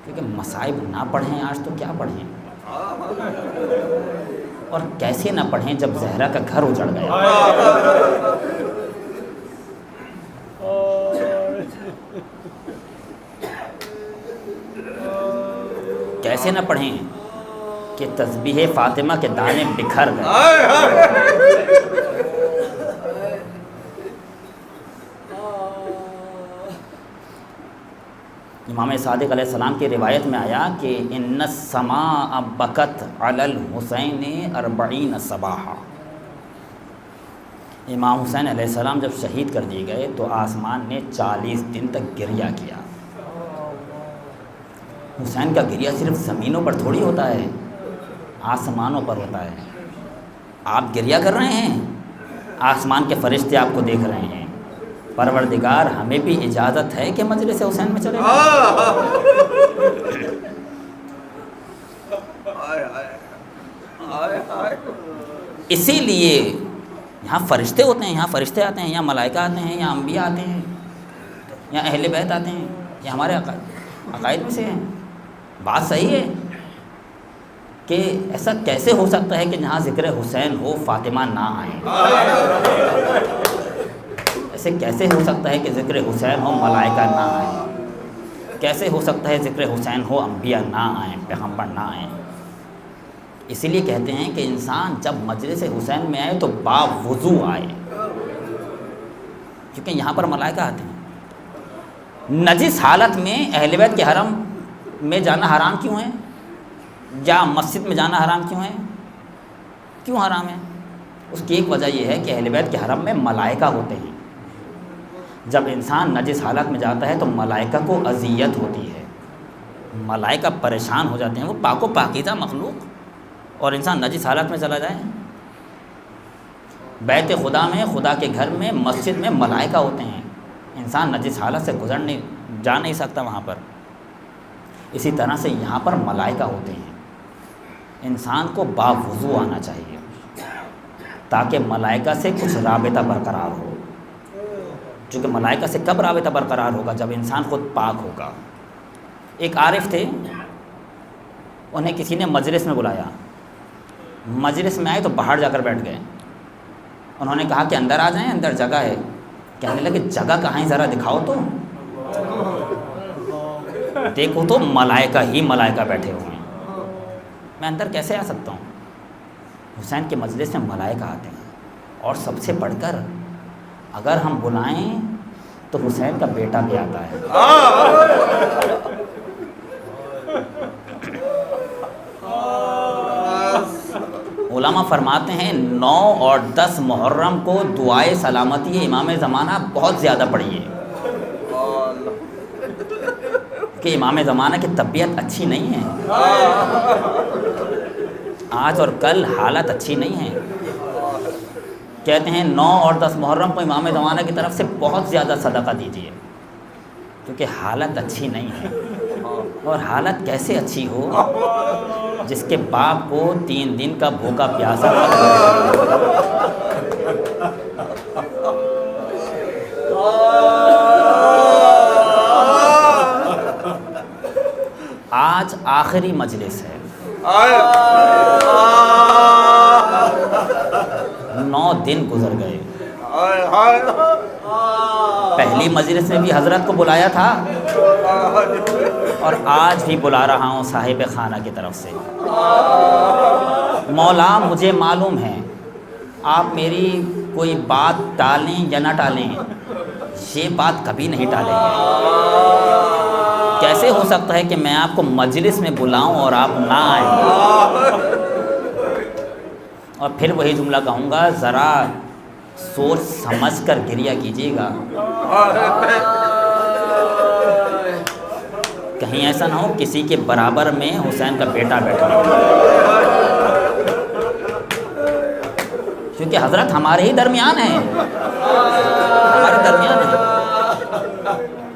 क्योंकि मसाइब ना पढ़ें आज तो क्या पढ़ें, और कैसे ना पढ़ें जब ज़हरा का घर उजड़ गया। कैसे ना पढ़ें कि तस्बीह फ़ातिमा के दाने बिखर गए। इमाम सादिक़ अलैहिस्सलाम की रिवायत में आया कि इन्न समा बकत अलल हुसैन अर्बईन सबाहा। इमाम हुसैन अलैहिस्सलाम जब शहीद कर दिए गए तो आसमान ने 40 दिन तक गिरिया किया। हुसैन का गिरिया सिर्फ ज़मीनों पर थोड़ी होता है, आसमानों पर होता है। आप गिरिया कर रहे हैं, आसमान के फरिश्ते आपको देख रहे हैं। परवरदिगार हमें भी इजाज़त है कि मजलिस हुसैन में चले इसीलिए यहाँ फरिश्ते होते हैं, यहाँ फरिश्ते आते हैं, यहाँ मलाइका आते हैं, यहाँ अंबिया आते हैं, यहाँ अहले बैत आते हैं। ये हमारे अकायद में से हैं। बात सही है कि ऐसा कैसे हो सकता है कि जहाँ ज़िक्र हुसैन हो फ़ातिमा ना आए। ऐसे कैसे हो सकता है कि ज़िक्र हुसैन हो मलाइका ना आए। कैसे हो सकता है ज़िक्र हुसैन हो अंबिया ना आए, पैगंबर ना आए। इसीलिए कहते हैं कि इंसान जब मजलिस हुसैन में आए तो बावुज़ू आए, क्योंकि यहाँ पर मलाइका आते हैं। नजिस हालत में अहले बैत के हरम में जाना हराम क्यों है, या मस्जिद में जाना हराम क्यों है? क्यों हराम है? उसकी एक वजह यह है कि अहले बैत के हरम में मलाइका होते हैं। जब इंसान नजिस हालत में जाता है तो मलाइका को अज़ियत होती है, मलाइका परेशान हो जाते हैं। वो पाको पाकीज़ा मखलूक, और इंसान नजिस हालत में चला जाए। बैत खुदा में, खुदा के घर में, मस्जिद में मलाइका होते हैं। इंसान नजिस हालत से जा नहीं सकता वहाँ पर। इसी तरह से यहाँ पर मलाइका होते हैं। इंसान को बावुज़ू आना चाहिए ताकि मलाइका से कुछ राबिता बरकरार हो। चूँकि मलाइका से कब राबिता बरकरार होगा? जब इंसान खुद पाक होगा। एक आरिफ थे, उन्हें किसी ने मजलिस में बुलाया। मजलिस में आए तो बाहर जाकर बैठ गए। उन्होंने कहा कि अंदर आ जाएं, अंदर जगह है। कहने लगे जगह कहाँ है, ज़रा दिखाओ तो। देखो तो मलाइका ही मलाइका बैठे हुए हैं, मैं अंदर कैसे आ सकता हूँ? हुसैन के मजलिस में मलाइका आते हैं। और सबसे बढ़कर अगर हम बुलाएं तो हुसैन का बेटा भी आता है। उलमा फरमाते हैं 9 और 10 मुहर्रम को दुआए सलामती इमाम ज़माना बहुत ज़्यादा पढ़िए, कि इमाम ज़माना की तबीयत अच्छी नहीं है। आज और कल हालत अच्छी नहीं है। कहते हैं 9 और 10 मुहर्रम को इमाम ज़माना की तरफ से बहुत ज़्यादा सदका दीजिए, क्योंकि हालत अच्छी नहीं है। और हालत कैसे अच्छी हो? जिसके बाप को 3 दिन का भूखा प्यासा आज आखिरी मजलिस है, 9 दिन गुजर गए। पहली मजलिस में भी हज़रत को बुलाया था और आज भी बुला रहा हूँ साहिब खाना की तरफ से। मौला मुझे मालूम है आप मेरी कोई बात टालें या ना टालें, ये बात कभी नहीं टालेंगे। कैसे हो सकता है कि मैं आपको मजलिस में बुलाऊं और आप ना आए? और फिर वही जुमला कहूँगा, ज़रा सोच समझ कर गिरिया कीजिएगा। कहीं ऐसा ना हो किसी के बराबर में हुसैन का बेटा बैठा हो, क्योंकि हज़रत हमारे ही दरमियान है, हमारे दरमियान है।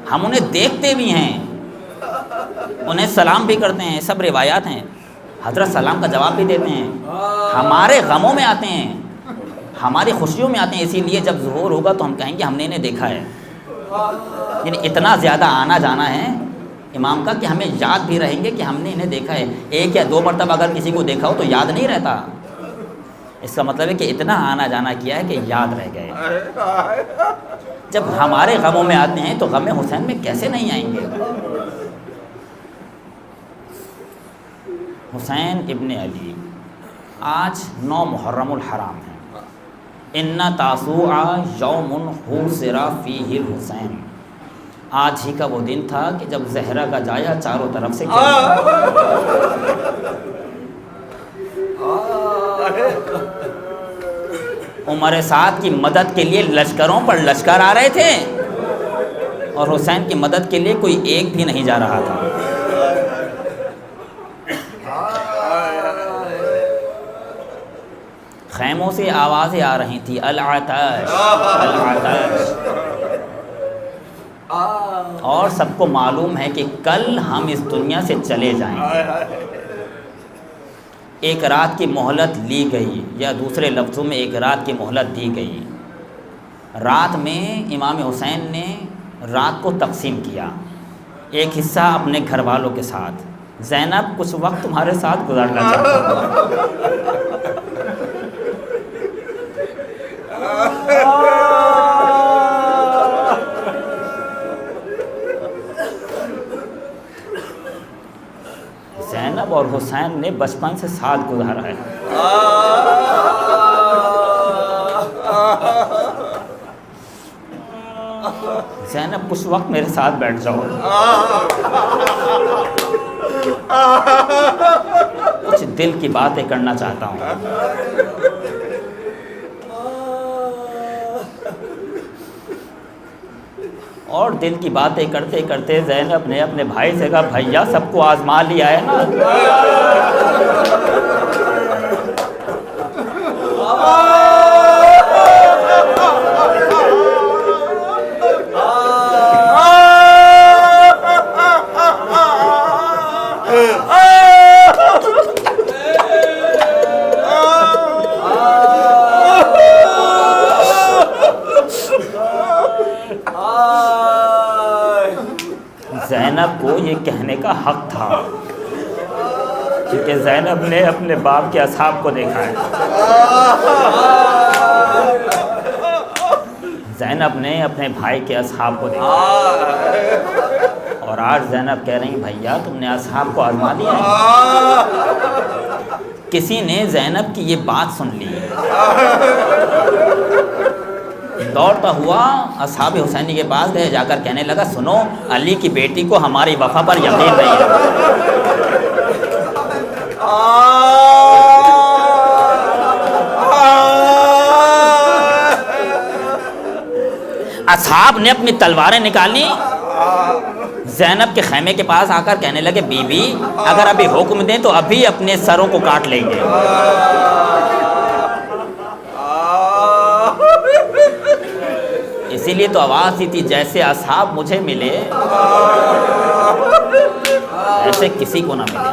हम उन्हें देखते भी हैं, उन्हें सलाम भी करते हैं, सब रिवायात हैं। हज़रत सलाम का जवाब भी देते हैं। हमारे गमों में आते हैं, हमारी खुशियों में आते हैं। इसीलिए जब ज़ुहूर होगा तो हम कहेंगे हमने इन्हें देखा है। यानी इतना ज़्यादा आना जाना है, इमाम का कि हमें याद भी रहेंगे कि हमने इन्हें देखा है। एक या दो मरतबा अगर किसी को देखा हो तो याद नहीं रहता। इसका मतलब है कि इतना आना जाना किया है कि याद रह गए। जब हमारे गमों में आते हैं तो गम हुसैन में कैसे नहीं आएंगे। हुसैन इब्ने अली, आज 9 मुहर्रमुल हराम है। इन्ना तासुआ यौमुन हुसिरा फीहिल हुसैन, आज ही का वो दिन था कि जब जहरा का जाया चारों तरफ से उमर साद की मदद के लिए लश्करों पर लश्कर आ रहे थे और हुसैन की मदद के लिए कोई एक भी नहीं जा रहा था। खैमों से आवाज़ें आ रही थी, अल आताश अल आताश। और सबको मालूम है कि कल हम इस दुनिया से चले जाएंगे। एक रात की मोहलत ली गई, या दूसरे लफ्ज़ों में एक रात की मोहलत दी गई। रात में इमाम हुसैन ने रात को तकसीम किया, एक हिस्सा अपने घर वालों के साथ। ज़ैनब कुछ वक्त तुम्हारे साथ गुजारना चाहता हूँ। ज़ैनब और हुसैन ने बचपन से साथ गुजारा है। ज़ैनब कुछ वक्त मेरे साथ बैठ जाओ, कुछ दिल की बातें करना चाहता हूँ। और दिल की बातें करते करते ज़ैनब ने अपने भाई से कहा, भैया सबको आजमा लिया है ना। ज़ैनब को ये कहने का हक था, क्योंकि ज़ैनब ने अपने बाप के असहाब को देखा है। ज़ैनब ने अपने भाई के असहाब को देखा है। और आज ज़ैनब कह रही, भैया तुमने असहाब को आजमा दिया है। किसी ने ज़ैनब की ये बात सुन ली, दौड़ता हुआ असहाब हुसैनी के पास गए, जाकर कहने लगा, सुनो, अली की बेटी को हमारी वफा पर यकीन नहीं है। असहाब ने अपनी तलवारें निकाली, ज़ैनब के खैमे के पास आकर कहने लगे, बीबी अगर अभी हुक्म दें तो अभी अपने सरों को काट लेंगे। इसीलिए तो आवाज़ दी थी, जैसे असहाब मुझे मिले ऐसे किसी को ना मिले।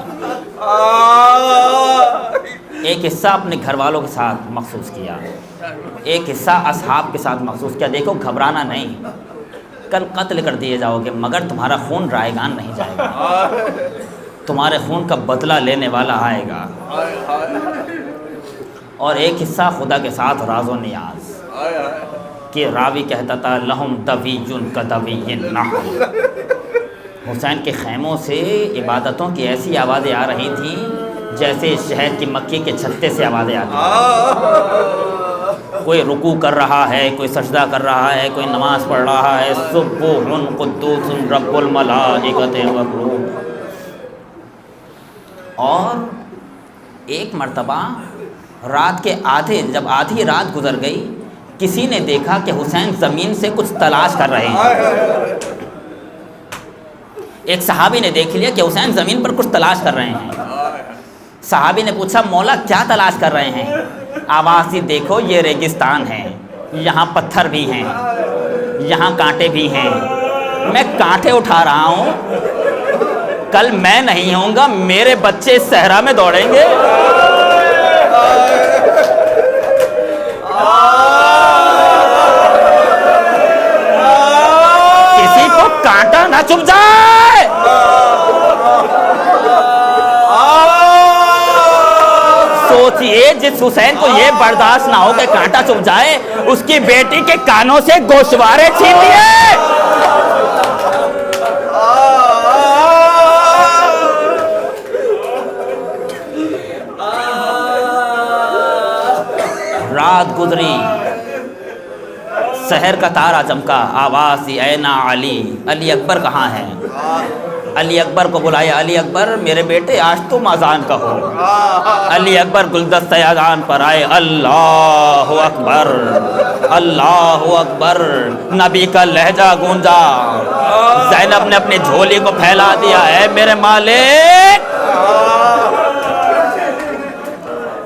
एक हिस्सा अपने घर वालों के साथ महसूस किया, एक हिस्सा असहाब के साथ महसूस किया। देखो, घबराना नहीं, कल कत्ल कर दिए जाओगे मगर तुम्हारा खून रायगान नहीं जाएगा, तुम्हारे खून का बदला लेने वाला आएगा। और एक हिस्सा खुदा के साथ राज़ो नियाज, कि रावी कहता था, लहुम दवीजुन कदवीयिन नहल। हुसैन के खैमों से इबादतों की ऐसी आवाज़ें आ रही थीं जैसे शहर की मक्की के छत्ते से आवाज़ें आती हैं। कोई रुकू कर रहा है, कोई सजदा कर रहा है, कोई नमाज़ पढ़ रहा है। सुब्बुहुन कुद्दूसुन रब्बुल मलाइकति व रूह। और एक मर्तबा रात के जब आधी रात गुजर गई, किसी ने देखा कि हुसैन ज़मीन से कुछ तलाश कर रहे हैं। एक सहाबी ने देख लिया कि हुसैन ज़मीन पर कुछ तलाश कर रहे हैं। सहाबी ने पूछा, मौला क्या तलाश कर रहे हैं? आवाज़ दी, देखो ये रेगिस्तान है, यहाँ पत्थर भी हैं, यहाँ कांटे भी हैं, मैं कांटे उठा रहा हूँ। कल मैं नहीं होऊंगा, मेरे बच्चे इस सहरा में दौड़ेंगे। किसी को कांटा ना चुभ जाए। सोचिए, जिस हुसैन को ये बर्दाश्त ना हो कि कांटा चुभ जाए, उसकी बेटी के कानों से गोशवारे छीन लिए। रात गुजरी, शहर का तारा चमका, आवाज़ दी, ऐना अली, अली अकबर कहाँ हैं? अली अकबर को बुलाया, अली अकबर मेरे बेटे आज तुम अजान कहो। अली अकबर गुलदस्ते अजान पर आए, अल्लाह अकबर, अल्लाह अकबर, नबी का लहजा गूंजा। ज़ैनब ने अपनी झोली को फैला दिया, है मेरे मालिक।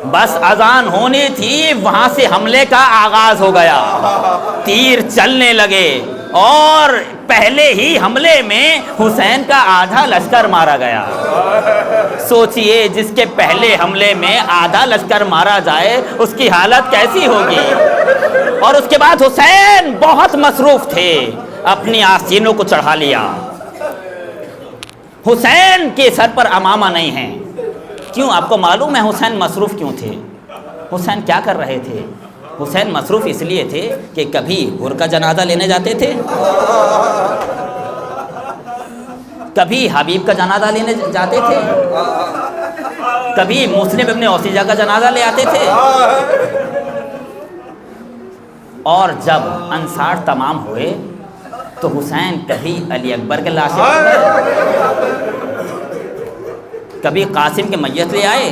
बस अजान होनी थी, वहां से हमले का आगाज हो गया। तीर चलने लगे और पहले ही हमले में हुसैन का आधा लश्कर मारा गया। सोचिए, जिसके पहले हमले में आधा लश्कर मारा जाए उसकी हालत कैसी होगी। और उसके बाद हुसैन बहुत मसरूफ थे, अपनी आस्तीनों को चढ़ा लिया। हुसैन के सर पर अमामा नहीं है। क्यों? आपको मालूम है हुसैन मसरूफ़ क्यों थे? हुसैन क्या कर रहे थे? हुसैन मसरूफ़ इसलिए थे कि कभी हुर का जनाजा लेने जाते थे, कभी हबीब का जनाजा लेने जाते थे, कभी मुस्लिम इब्ने औसीजा का जनाजा ले आते थे। और जब अंसार तमाम हुए तो हुसैन कभी अली अकबर के लाशें, कभी कासिम के मैयत ले आए,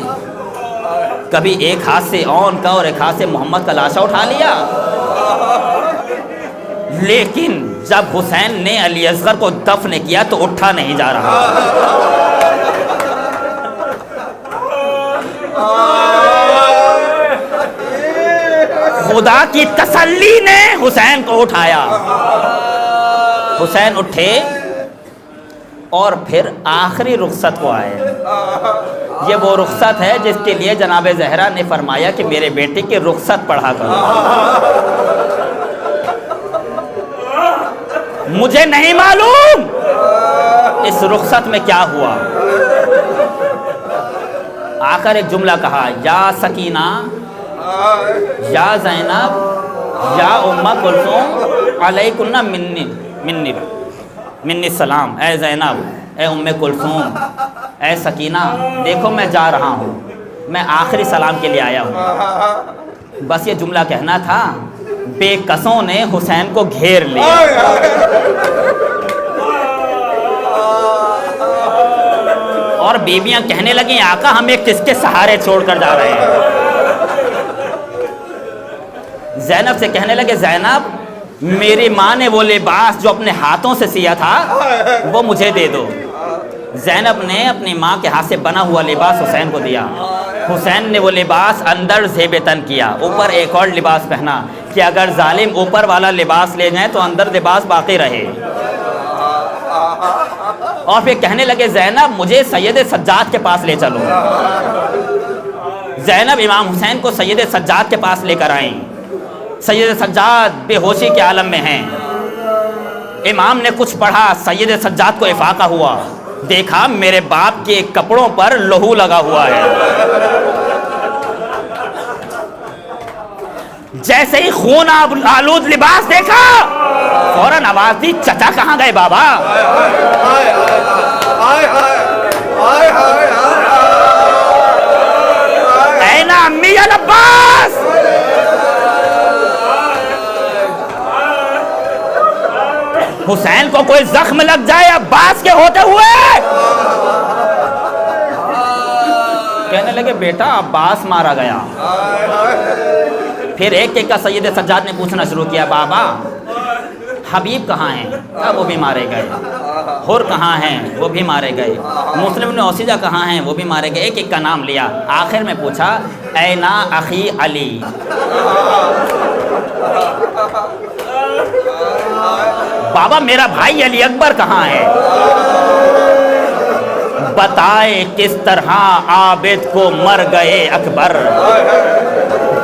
कभी एक हाथ से औन का और एक हाथ से मोहम्मद का लाशा उठा लिया। लेकिन जब हुसैन ने अली असगर को दफन किया तो उठा नहीं जा रहा। खुदा की तसल्ली ने हुसैन को उठाया। हुसैन उठे और फिर आखिरी रुखसत को आए। ये वो रुखसत है जिसके लिए जनाब ज़हरा ने फरमाया कि मेरे बेटे की रुखसत पढ़ा करो। मुझे नहीं मालूम इस रुखसत में क्या हुआ। आकर एक जुमला कहा, या सकीना, या ज़ैनब, या उम्मा कुलसूम, अलैकुन्ना मिन्नी मिन्नी मिन्नी सलाम। ए ज़ैनब, ए उम्मे कुलसूम, ए सकीना, देखो मैं जा रहा हूँ, मैं आखिरी सलाम के लिए आया हूँ। बस ये जुमला कहना था, बेकसों ने हुसैन को घेर लिया। और बीबियां कहने लगी, आका हमें किसके सहारे छोड़कर जा रहे हैं। ज़ैनब से कहने लगे, ज़ैनब मेरी माँ ने वो लिबास जो अपने हाथों से सिया था वो मुझे दे दो। ज़ैनब ने अपनी माँ के हाथ से बना हुआ लिबास हुसैन को दिया। हुसैन ने वो लिबास अंदर ज़ेब तन किया, ऊपर एक और लिबास पहना कि अगर जालिम ऊपर वाला लिबास ले जाए तो अंदर लिबास बाकी रहे। और फिर कहने लगे, ज़ैनब मुझे सैयद सज्जाद के पास ले चलो। ज़ैनब इमाम हुसैन को सैयद सज्जाद के पास लेकर आईं। सैयद सज्जाद बेहोशी के आलम में हैं। इमाम ने कुछ पढ़ा, सैयद सज्जाद को इफाका हुआ, देखा मेरे बाप के कपड़ों पर लहू लगा हुआ है। जैसे ही खून आलूद लिबास देखा, फौरन आवाज दी, चचा कहाँ गए बाबा? ऐना अम्मी या अब्बास? हुसैन को कोई जख्म लग जाए अब्बास के होते हुए। कहने लगे, बेटा अब्बास मारा गया। फिर एक एक का सैयद सज्जाद ने पूछना शुरू किया, बाबा हबीब कहाँ हैं? वो भी मारे गए। हुर कहाँ हैं? वो भी मारे गए। मुस्लिम ने औसीजा कहाँ हैं? वो भी मारे गए। एक एक का नाम लिया। आखिर में पूछा, ऐना अखी अली? बाबा मेरा भाई अली अकबर कहाँ है? बताए किस तरह आबिद को मर गए अकबर।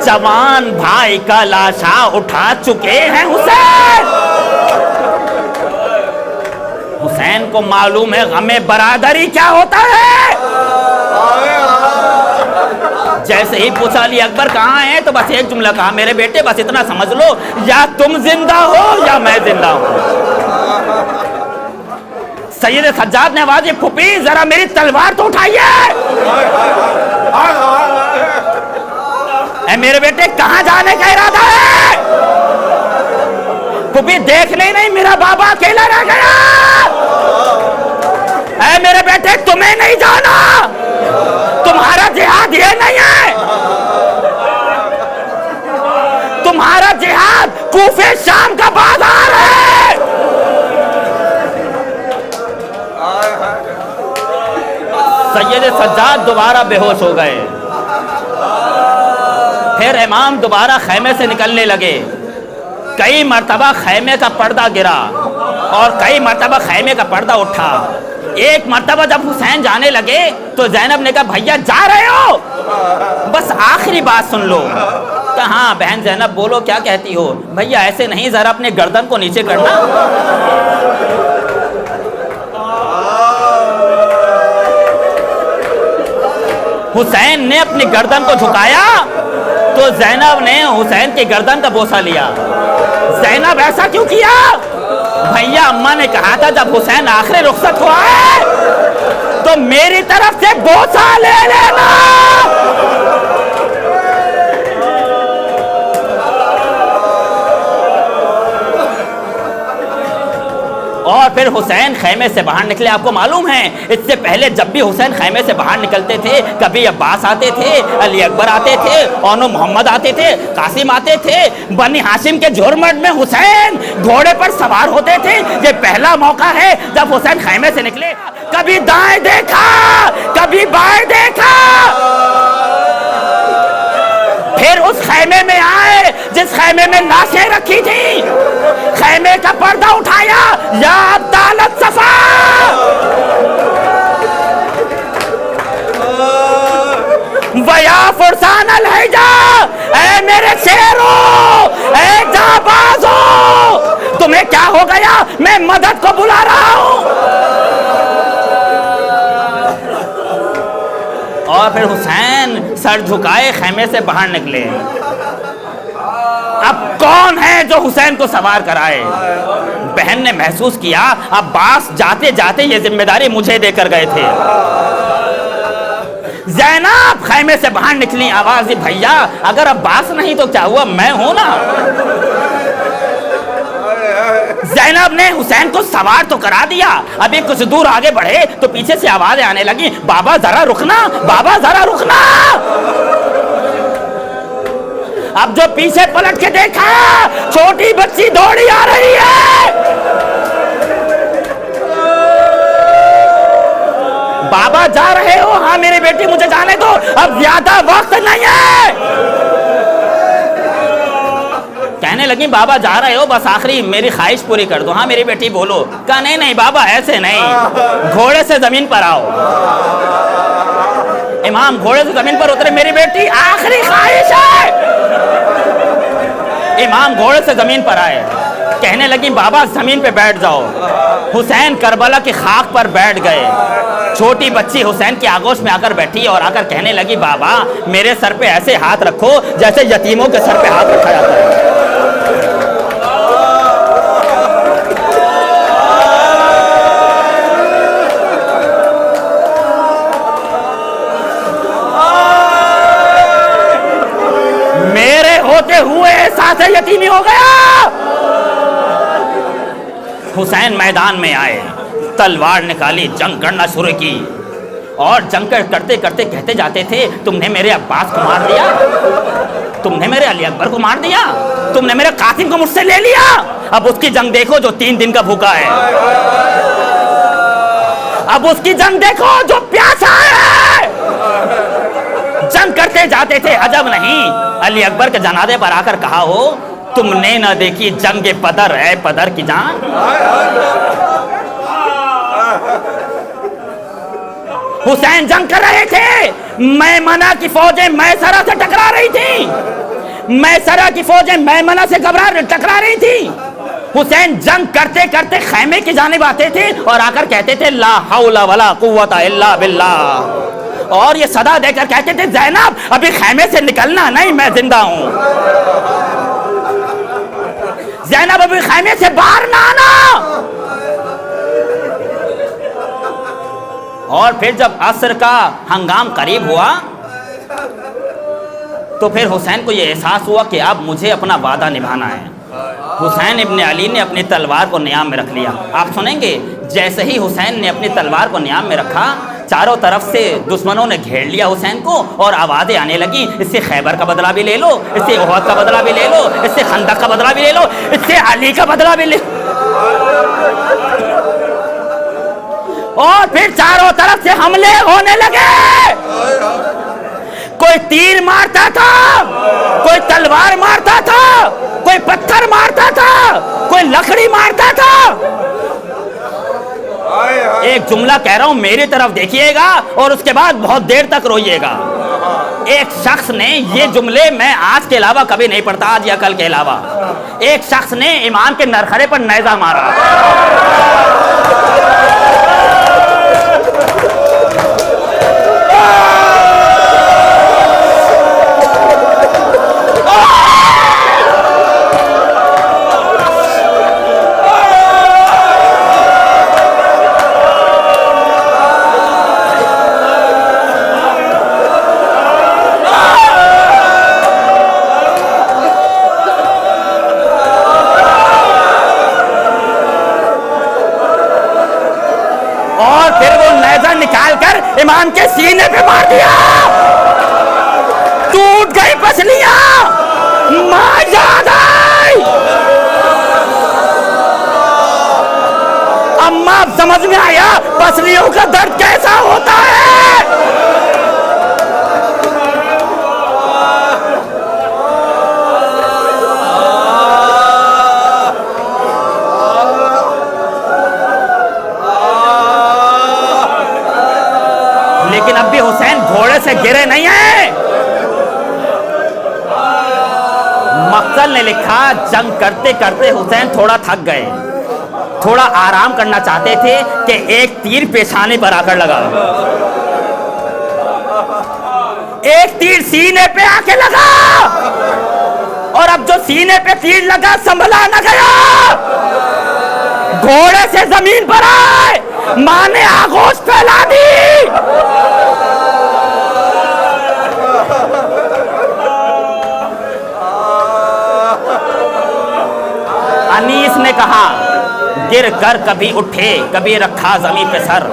जवान भाई का लाशा उठा चुके हैं हुसैन। हुसैन को मालूम है गमे बरादरी क्या होता है। जैसे ही पूछा अली अकबर कहाँ है, तो बस एक जुमला कहा, मेरे बेटे बस इतना समझ लो, या तुम जिंदा हो या मैं जिंदा हूं। सैयद सज्जाद ने आवाज दी, फूफी जरा मेरी तलवार तो उठाइए। मेरे बेटे कहाँ जाने का इरादा है? फूफी देख ले नहीं, मेरा बाबा अकेला रह गया। मेरे बेटे तुम्हें नहीं जाना, तुम्हारा जिहाद ये नहीं है, तुम्हारा जिहाद कूफे शाम का बाजार है। सैयद सज्जाद दोबारा बेहोश हो गए। फिर इमाम दोबारा खैमे से निकलने लगे। कई मर्तबा खैमे का पर्दा गिरा और कई मर्तबा खैमे का पर्दा उठा। एक मर्तबा जब हुसैन जाने लगे तो जैनब ने कहा, भैया जा रहे हो, बस आखिरी बात सुन लो। कहा हाँ बहन जैनब बोलो, क्या कहती हो? भैया ऐसे नहीं, जरा अपने गर्दन को नीचे करना। हुसैन ने अपनी गर्दन को झुकाया तो जैनब ने हुसैन की गर्दन का बोसा लिया। जैनब ऐसा क्यों किया? भैया अम्मा ने कहा था जब हुसैन आखिरी रुखसत हुआ है तो मेरी तरफ से बोसा ले लेना। और फिर हुसैन खैमे से बाहर निकले। आपको मालूम है इससे पहले जब भी हुसैन खैमे से बाहर निकलते थे, कभी अब्बास आते थे, अली अकबर आते थे, ओनो मोहम्मद आते थे, कासिम आते थे। बनी हाशिम के झुरमट में हुसैन घोड़े पर सवार होते थे। ये पहला मौका है जब हुसैन खैमे से निकले। कभी दाएं देखा, कभी बाएं देखा, फिर उस खैमे में आए जिस खैमे में लाशें रखी थी। खैमे का पर्दा उठाया, या अदालत सफा। वया फुरसान अलहैजा, ऐ मेरे शेरों, ऐ जाबाजों, तुम्हें क्या हो गया? मैं मदद को बुला रहा हूं। और फिर हुसैन सर झुकाए खैमे से बाहर निकले। अब कौन है जो हुसैन को सवार कराए? बहन ने महसूस किया अब्बास जाते जाते ये जिम्मेदारी मुझे देकर गए थे। ज़ैनब खैमे से बाहर निकली, आवाज दी, भैया अगर अब्बास नहीं तो क्या हुआ, मैं हूं ना। ज़ैनब ने हुसैन को सवार तो करा दिया। अभी कुछ दूर आगे बढ़े तो पीछे से आवाजें आने लगी, बाबा जरा रुकना, बाबा जरा रुकना। अब जो पीछे पलट के देखा, छोटी बच्ची दौड़ी आ रही है। बाबा जा रहे हो? हाँ मेरे बेटी मुझे जाने दो, अब ज्यादा वक्त नहीं है। कहने लगी बाबा जा रहे हो, बस आखिरी मेरी ख्वाहिश पूरी कर दो। हाँ मेरी बेटी बोलो। कहा नहीं नहीं बाबा ऐसे नहीं, घोड़े से जमीन पर आओ। इमाम घोड़े से जमीन पर उतरे, मेरी बेटी आखिरी ख्वाहिश है। इमाम घोड़े से जमीन पर आए। कहने लगी बाबा जमीन पे बैठ जाओ। हुसैन करबला की खाक पर बैठ गए। छोटी बच्ची हुसैन की आगोश में आकर बैठी और आकर कहने लगी बाबा मेरे सर पे ऐसे हाथ रखो जैसे यतीमों के सर पे हाथ रखा जाता है। मेरे होते हुए एहसास यतीमी हो गया। हुसैन मैदान में आए, तलवार निकाली, जंग करना शुरू की और जंग करते करते कहते जाते थे तुमने मेरे अब्बास को मार दिया, तुमने मेरे अली अकबर को मार दिया, तुमने मेरे कासिम को मुझसे ले लिया। अब उसकी जंग देखो जो 3 दिन का भूखा है। अब उसकी जंग देखो जो प्यासा है। जंग करते जाते थे, अजब नहीं अली अकबर के जनाजे पर आकर कहा हो तुमने न देखी जंग पदर है पदर की जान। हुसैन जंग कर रहे थे, मैमना की फौजें मैसरा से टकरा रही थी, मैसरा की फौजें मैमना से टकरा रही थी। हुसैन जंग करते करते खैमे की जानिब आते थे और आकर कहते थे ला हौला वला कुव्वता इल्ला बिल्लाह, और ये सदा देकर कहते थे ज़ैनब अभी खैमे से निकलना नहीं, मैं जिंदा हूं, ज़ैनब अभी खैमे से बाहर ना आना। और फिर जब असर का हंगाम करीब हुआ तो फिर हुसैन को ये एहसास हुआ कि अब मुझे अपना वादा निभाना है। हुसैन इब्ने अली ने अपनी तलवार को नियाम में रख लिया। आप सुनेंगे, जैसे ही हुसैन ने अपनी तलवार को नियाम में रखा, चारों तरफ से दुश्मनों ने घेर लिया हुसैन को और आवाज़ें आने लगी, इससे खैबर का बदला भी ले लो, इससे उहद का बदला भी ले लो, इससे खंदक का बदला भी ले लो, इससे अली का बदला भी ले। और फिर चारों तरफ से हमले होने लगे। कोई तीर मारता था, कोई तलवार मारता था, कोई पत्थर मारता था, कोई लकड़ी मारता था। एक जुमला कह रहा हूं, मेरी तरफ देखिएगा और उसके बाद बहुत देर तक रोइएगा। एक शख्स ने, ये जुमले मैं आज के अलावा कभी नहीं पढ़ता, आज या कल के अलावा, एक शख्स ने इमाम के नरखरे पर नेज़ा मारा। निकालकर इमाम के सीने पे मार दिया, टूट गई पसलियां, मां याद आई। अम्मा अब समझ में आया पसलियों का दर्द कैसा होता है। लेकिन अब भी हुसैन घोड़े से गिरे नहीं है। मक्तल ने लिखा, जंग करते करते हुसैन थोड़ा थक गए, थोड़ा आराम करना चाहते थे कि एक तीर पेशानी पर आकर लगा। एक तीर सीने पे आके लगा और अब जो सीने पे तीर लगा संभला न गया, घोड़े से जमीन पर आए, मां ने आगोश फैला दी। अनीस ने कहा, गिर कर कभी उठे, कभी रखा जमीन पे सर,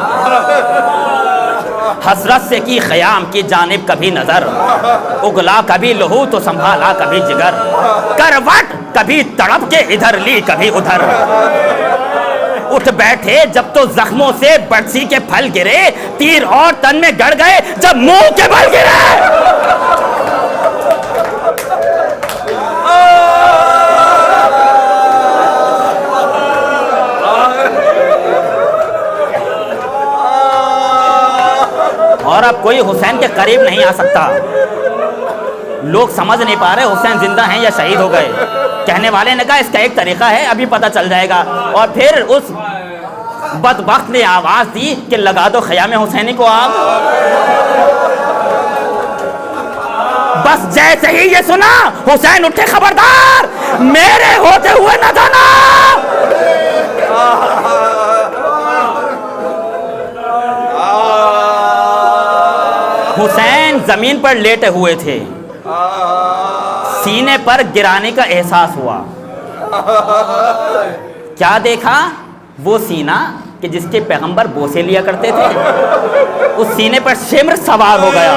हसरत से की ख़याम की जानिब कभी नजर, उगला कभी लहू तो संभाला कभी जिगर, करवट कभी तड़प के इधर ली कभी उधर, उठ बैठे जब तो जख्मों से बरसी के फल गिरे, तीर और तन में गड़ गए जब मुंह के बल गिरे। और अब कोई हुसैन के करीब नहीं आ सकता। लोग समझ नहीं पा रहे हुसैन जिंदा हैं या शहीद हो गए। कहने वाले ने कहा इसका एक तरीका है, अभी पता चल जाएगा। और फिर उस बदबख्त ने आवाज दी कि लगा दो ख़याम हुसैनी को आग। बस जैसे ही ये सुना हुसैन उठे, खबरदार मेरे होते हुए न जाना। हुसैन जमीन पर लेटे हुए थे, सीने पर गिराने का एहसास हुआ। क्या देखा? वो सीना कि जिसके पैगंबर बोसे लिया करते थे, उस सीने पर शिम्र सवार हो गया।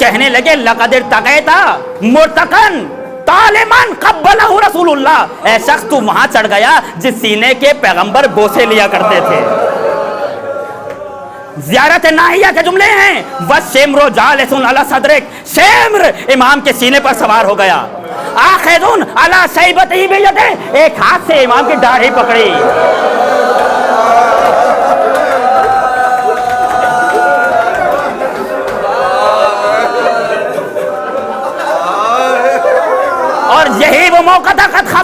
कहने लगे लक़द इर्तक़ैता मुर्तक़न तालिमन क़ब्बलहु रसूलुल्लाह। ऐ शख्स तू वहां चढ़ गया जिस सीने के पैगंबर बोसे लिया करते थे। ज़ियारत नाहिया के जुमले हैं, वह शेमरो जालिसुन अला सदरिक, शेम्र इमाम के सीने पर सवार हो गया। आखिदुन अला शैबतिही बियदे, एक हाथ से इमाम की दाढ़ी पकड़ी।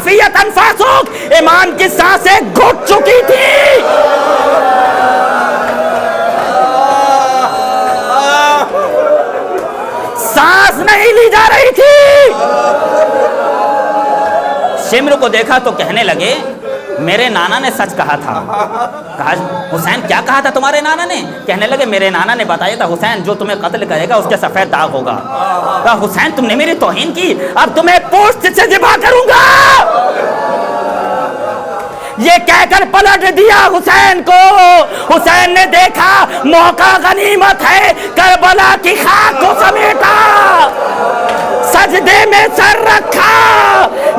काफियत अनफासुक, ईमान की सांसें घुट चुकी थी। सांस नहीं ली जा रही थी। शिम्र को देखा तो कहने लगे मेरे नाना ने सच कहा था। कहा हुसैन क्या कहा था तुम्हारे नाना ने? कहने लगे मेरे नाना ने बताया था हुसैन जो तुम्हें कत्ल करेगा उसके सफेद दाग होगा। कहा हुसैन तुमने मेरी तौहीन की, अब तुम्हें पोस्ट से ज़िबा करूंगा। ये कहकर पलट दिया हुसैन को। हुसैन ने देखा मौका गनीमत है, करबला की खाक को समेटा, सजदे में सर रखा।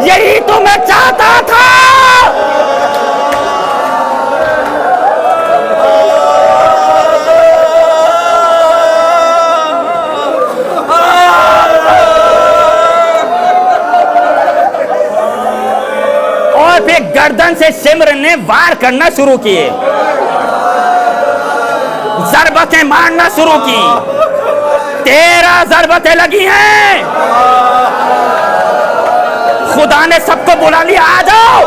यही तो मैं चाहता था। और फिर गर्दन से शिम्र ने वार करना शुरू किए, ज़रबतें मारना शुरू की। 13 ज़रबतें लगी हैं। खुदा ने सबको बुला लिया, आ जाओ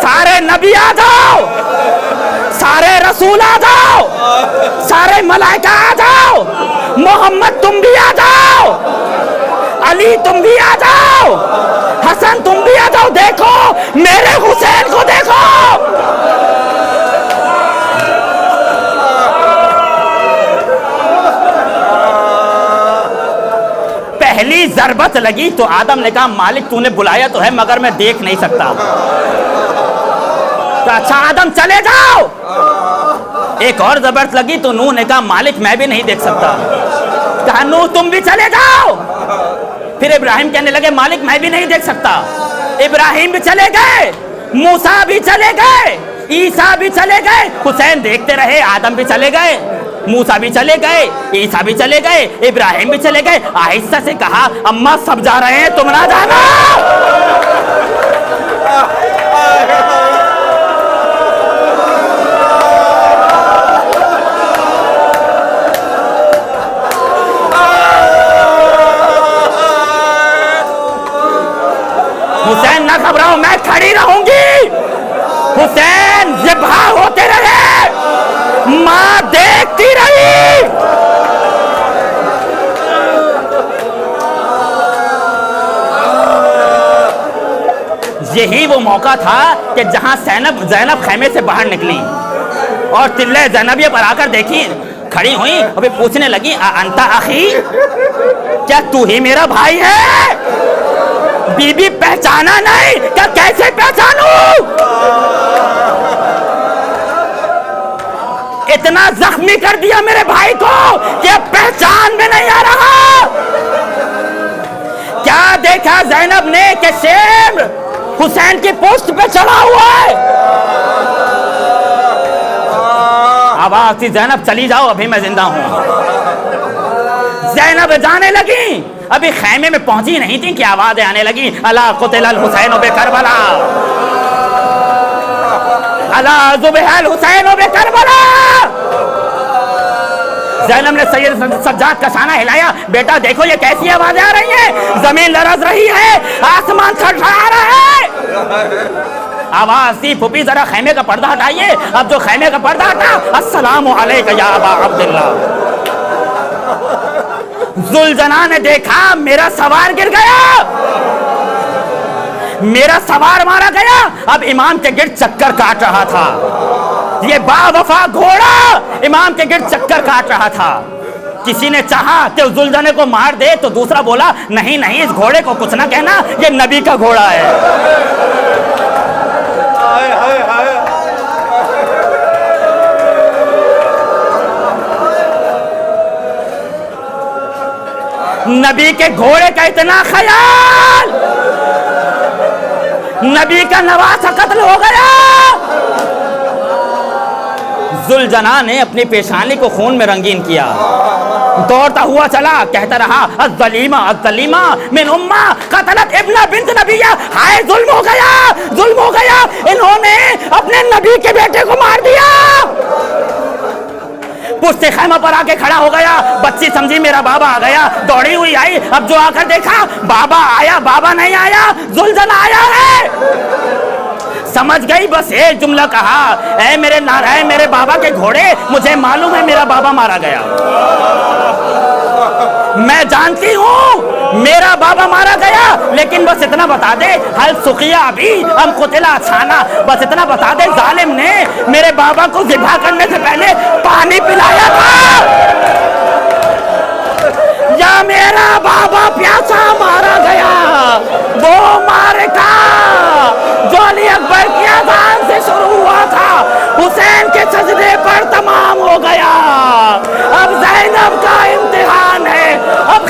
सारे नबी, आ जाओ सारे रसूल, आ जाओ सारे मलाइका, आ जाओ मोहम्मद तुम भी आ जाओ, अली तुम भी आ जाओ, हसन तुम भी आ जाओ। देखो मेरे हुसैन को देखो। पहली ज़रबत लगी तो आदम ने कहा मालिक तूने बुलाया तो है मगर मैं देख नहीं सकता। तो अच्छा आदम चले जाओ। एक और ज़रबत लगी तो नूह ने कहा मालिक मैं भी नहीं देख सकता। कहा नूह तुम भी चले जाओ। फिर इब्राहिम कहने लगे मालिक मैं भी नहीं देख सकता। इब्राहिम भी चले गए, मूसा भी चले गए, ईसा भी चले गए। हुसैन देखते रहे, आदम भी चले गए, मूसा भी चले गए, ईसा भी चले गए, इब्राहिम भी चले गए। आहिस्ता से कहा अम्मा सब जा रहे हैं तुम ना जाना। हुसैन ना घबराओ मैं खड़ी रहूंगी। हुसैन ज़िबा होते रहे, मां देखती रही। यही वो मौका था कि जहां ज़ैनब खैमे से बाहर निकली और तिल्ले ज़ैनबिया पर आकर देखी, खड़ी हुई और फिर पूछने लगी अंता अखी, क्या तू ही मेरा भाई है? बीबी पहचाना नहीं क्या? कैसे पहचानूं? इतना जख्मी कर दिया मेरे भाई को कि पहचान में नहीं आ रहा। क्या देखा ज़ैनब ने कि शेर हुसैन की पोस्ट पे चढ़ा हुआ है। आवाज थी ज़ैनब चली जाओ अभी मैं जिंदा हूं। ज़ैनब जाने लगी, अभी खैमे में पहुंची नहीं थी कि आवाजें आने लगी अला कुतिल हुसैन बे करबला, अला ज़ुबिहल हुसैन बे करबला। ज़ैनब ने सैयद सज्जाद का शाना हिलाया, बेटा देखो ये कैसी आवाजें आ रही हैं, जमीन लरज रही है, आसमान थरथरा रहा है। आवाज थी फूफी जरा खैमे का पर्दा हटाइए। अब जो खैमे का पर्दा हटा, अस्सलामु अलैका या अबा अब्दुल्लाह। जुलजना ने देखा मेरा सवार गिर गया, मेरा सवार मारा गया। अब इमाम के गिर्द चक्कर काट रहा था। ये बावफा घोड़ा इमाम के गिर्द चक्कर काट रहा था। किसी ने चाहा कि जुलजने को मार दे तो दूसरा बोला नहीं नहीं इस घोड़े को कुछ ना कहना, ये नबी का घोड़ा है। हाय हाय हाय। नबी के घोड़े का इतना ख्याल, नबी का नवासा कत्ल हो गया। जुलजना ने अपनी पेशानी को खून में रंगीन किया, दौड़ता हुआ चला, कहता रहा अज़्ज़लीमा अज़्ज़लीमा मिन उम्मा कतलत इब्न बिन्त नबिया। हाय जुल्म हो गया, जुल्म हो गया, इन्होंने अपने नबी के बेटे को मार दिया। पुश्ते खैमा पर आके खड़ा हो गया। बच्ची समझी मेरा बाबा आ गया, दौड़ी हुई आई। अब जो आकर देखा बाबा आया, बाबा नहीं आया, जुल्जला आया है। समझ गई, बस एक जुमला कहा, ऐ मेरे नारायण, मेरे बाबा के घोड़े, मुझे मालूम है मेरा बाबा मारा गया। मैं जानती हूँ मेरा बाबा मारा गया, लेकिन बस इतना बता दे, हल सुखिया अभी हम कुतिला छाना, बस इतना बता दे जालिम ने मेरे बाबा को ज़िबा करने से पहले पानी पिलाया था या मेरा बाबा प्यासा मारा गया। वो मारका जो अली अकबर की आज़ान से शुरू हुआ था, हुसैन के सजदे पर तमाम हो गया। अब ज़ैनब का इम्तिहान है, अब